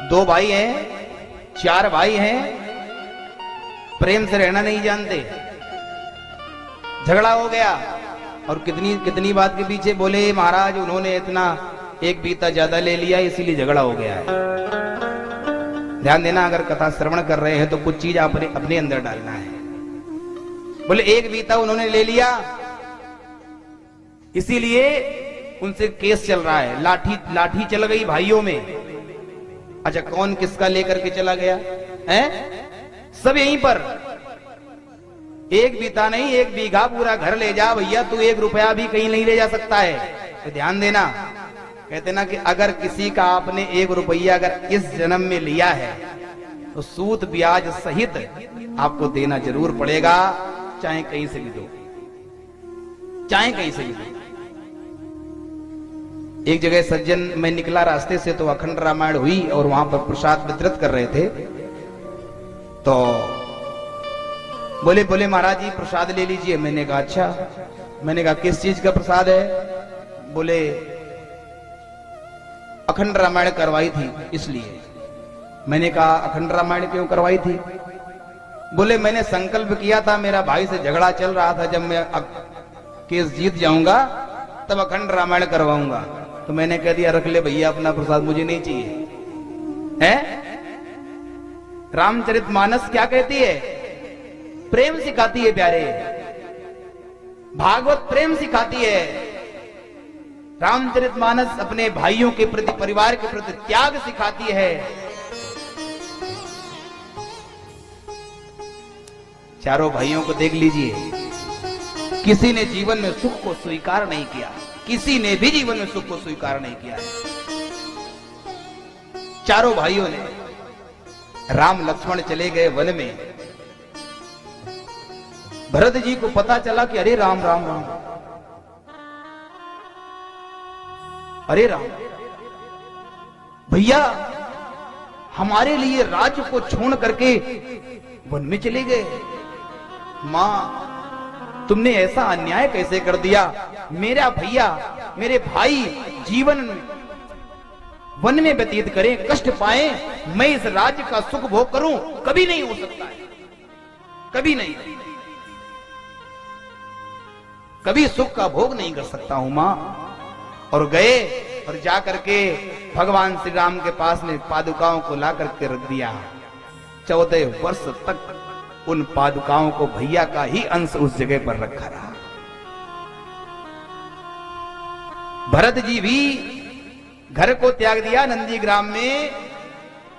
दो भाई हैं, चार भाई हैं, प्रेम से रहना नहीं जानते, झगड़ा हो गया। और कितनी कितनी बात के पीछे बोले महाराज उन्होंने इतना एक बीता ज्यादा ले लिया इसीलिए झगड़ा हो गया है। ध्यान देना, अगर कथा श्रवण कर रहे हैं तो कुछ चीज अपने अंदर डालना है। बोले एक बीता उन्होंने ले लिया इसीलिए उनसे केस चल रहा है, लाठी चल गई भाइयों में। अच्छा कौन किसका लेकर के चला गया है? सब यहीं पर। एक बीता नहीं, एक बीघा पूरा घर ले जा भैया, तू 1 रुपया भी कहीं नहीं ले जा सकता है। तो ध्यान देना, कहते ना कि अगर किसी का आपने 1 रुपया अगर इस जन्म में लिया है तो सूद ब्याज सहित आपको देना जरूर पड़ेगा, चाहे कहीं से भी दो, चाहे कहीं से भी दो। एक जगह सज्जन मैं निकला रास्ते से तो अखंड रामायण हुई और वहां पर प्रसाद वितरित कर रहे थे। तो बोले महाराज जी प्रसाद ले लीजिए। मैंने कहा अच्छा। मैंने कहा किस चीज का प्रसाद है? बोले अखंड रामायण करवाई थी इसलिए। मैंने कहा अखंड रामायण क्यों करवाई थी? बोले मैंने संकल्प किया था, मेरा भाई से झगड़ा चल रहा था, जब मैं केस जीत जाऊंगा तब अखंड रामायण करवाऊंगा। तो मैंने कह दिया रख ले भैया अपना प्रसाद, मुझे नहीं चाहिए। है रामचरितमानस क्या कहती है? प्रेम सिखाती है प्यारे, भागवत प्रेम सिखाती है। रामचरितमानस अपने भाइयों के प्रति, परिवार के प्रति त्याग सिखाती है। चारों भाइयों को देख लीजिए, किसी ने जीवन में सुख को स्वीकार नहीं किया, किसी ने भी जीवन में सुख को स्वीकार नहीं किया। चारों भाइयों ने, राम लक्ष्मण चले गए वन में। भरत जी को पता चला कि अरे राम राम राम, अरे राम भैया हमारे लिए राज्य को छोड़ करके वन में चले गए। मां तुमने ऐसा अन्याय कैसे कर दिया? मेरा भैया, मेरे भाई जीवन वन में व्यतीत करें, कष्ट पाए, मैं इस राज्य का सुख भोग करूं, कभी नहीं हो सकता है, कभी नहीं, कभी सुख का भोग नहीं कर सकता हूं मां। और गए और जाकर के भगवान श्री राम के पास में पादुकाओं को ला करके रख दिया। 14 वर्ष तक उन पादुकाओं को भैया का ही अंश उस जगह पर रखा रहा। भरत जी भी घर को त्याग दिया, नंदीग्राम में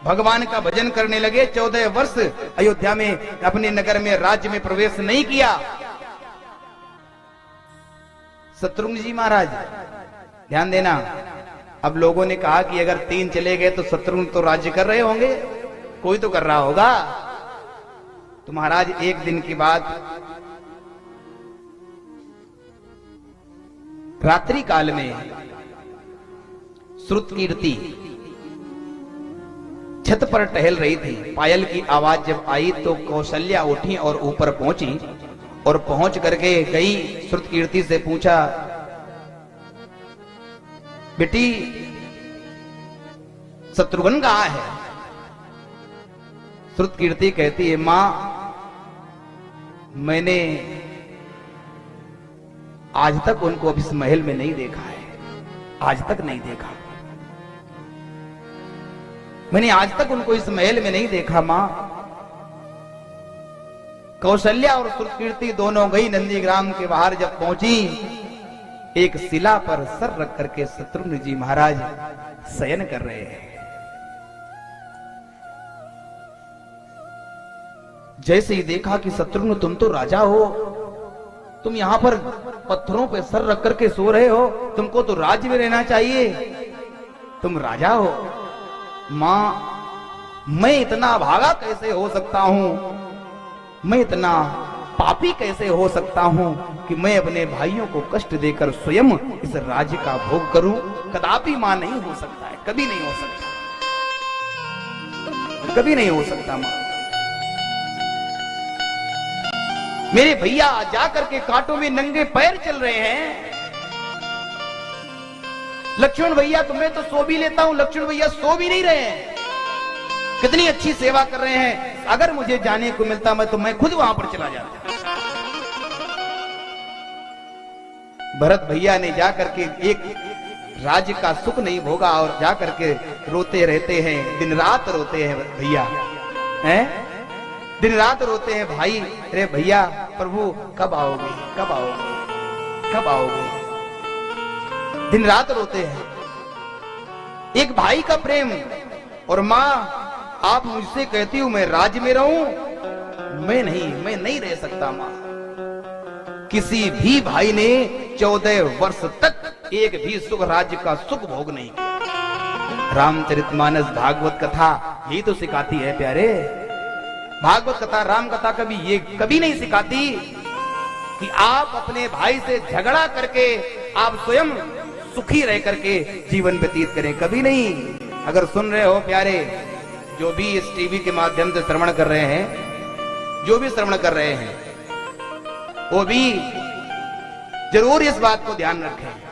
भगवान का भजन करने लगे। 14 वर्ष अयोध्या में अपने नगर में, राज्य में प्रवेश नहीं किया। शत्रुघ्न जी महाराज, ध्यान देना, अब लोगों ने कहा कि अगर 3 चले गए तो शत्रुघ्न तो राज्य कर रहे होंगे, कोई तो कर रहा होगा। तो महाराज एक दिन की बात, रात्रि काल में श्रुतकीर्ति छत पर टहल रही थी। पायल की आवाज जब आई तो कौशल्या उठी और ऊपर पहुंची, और पहुंच करके गई श्रुतकीर्ति से पूछा, बेटी शत्रुघ्न कहां है? श्रुतकीर्ति कहती है, मां मैंने आज तक उनको अब इस महल में नहीं देखा है, आज तक नहीं देखा, मैंने आज तक उनको इस महल में नहीं देखा मां। कौशल्या और श्रुतकीर्ति दोनों गई, नंदीग्राम के बाहर जब पहुंची, एक शिला पर सर रख करके शत्रुघ्न जी महाराज शयन कर रहे हैं। जैसे ही देखा कि शत्रुघ्न तुम तो राजा हो, तुम यहां पर पत्थरों पे सर रख करके सो रहे हो, तुमको तो राज्य में रहना चाहिए, तुम राजा हो। मां मैं इतना भागा कैसे हो सकता हूं, मैं इतना पापी कैसे हो सकता हूं कि मैं अपने भाइयों को कष्ट देकर स्वयं इस राज्य का भोग करूं? कदापि मां नहीं हो सकता है, कभी नहीं हो सकता, कभी नहीं हो सकता मां। मेरे भैया जाकर के कांटों में नंगे पैर चल रहे हैं। लक्ष्मण भैया तुम्हें तो सो भी लेता हूं, लक्ष्मण भैया सो भी नहीं रहे हैं। कितनी अच्छी सेवा कर रहे हैं। अगर मुझे जाने को मिलता मैं खुद वहां पर चला जाता। भरत भैया ने जाकर के एक राज्य का सुख नहीं भोगा और जाकर के रोते रहते हैं, दिन रात रोते हैं भैया, हैं दिन रात रोते हैं भाई। अरे भैया प्रभु कब आओगे, कब आओगे, कब आओगे, दिन रात रोते हैं। एक भाई का प्रेम। और मां आप मुझसे कहती हूं मैं राज्य में रहूं, मैं नहीं रह सकता मां। किसी भी भाई ने 14 वर्ष तक एक भी सुख राज्य का सुख भोग नहीं किया। रामचरितमानस भागवत कथा यही तो सिखाती है प्यारे। भागवत कथा, राम कथा कभी ये कभी नहीं सिखाती कि आप अपने भाई से झगड़ा करके आप स्वयं सुखी रह करके जीवन व्यतीत करें, कभी नहीं। अगर सुन रहे हो प्यारे, जो भी इस टीवी के माध्यम से श्रवण कर रहे हैं, जो भी श्रवण कर रहे हैं, वो भी जरूर इस बात को ध्यान रखें